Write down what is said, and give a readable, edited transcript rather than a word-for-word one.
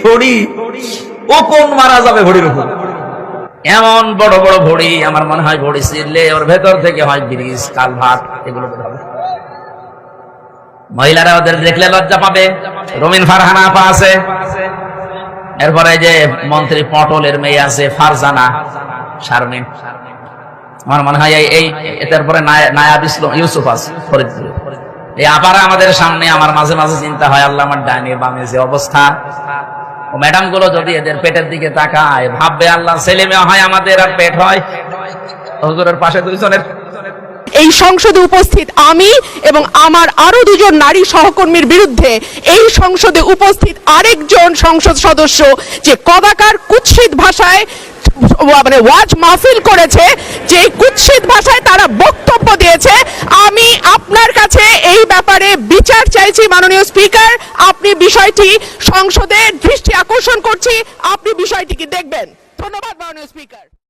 ঘড়ি, ও কোন মারা যাবে ঘড়ির উপর। এমন বড় বড় ঘড়ি, আমার মনে হয় ঘড়ি ছিঁড়লে ওর ভেতর থেকে হয় ব্রিজ, কালভার্ট, এগুলো বের হবে। মহিলারা ওদের দেখলে লজ্জা পাবে। রমিন ফারহানা আপা আছে, এরপরে যে মন্ত্রী পটলের মেয়ে আছে ফারজানা শারমিন, আমার মনে হয় এই তারপরে নায়াব ইউসুফ আছে ফরিদপুরে। এই আপারা আমাদের সামনে, আমার মাঝে মাঝে চিন্তা হয় আল্লাহ আমার ডাইনে বামে যে অবস্থা, ও ম্যাডাম গুলো যদি এদের পেটের দিকে তাকায় ভাববে আল্লাহ ছেলে মেয়ে হয় আমাদের আর পেট হয় হুজুরের পাশে দুইজনের। এই সংসদে উপস্থিত আমি এবং আমার আরো দুজন নারী সহকর্মীর বিরুদ্ধে এই সংসদে উপস্থিত আরেকজন সংসদ সদস্য যে কদাকার কুৎসিত ভাষায় মানে ওয়াজ মাহফিল করেছে, যে কুৎসিত ভাষায় তারা বক্তব্য দিয়েছে, আমি আপনার কাছে এই ব্যাপারে বিচার চাইছি মাননীয় স্পিকার। আপনি বিষয়টি সংসদে দৃষ্টি আকর্ষণ করছি, আপনি বিষয়টিকে দেখবেন। ধন্যবাদ মাননীয় স্পিকার।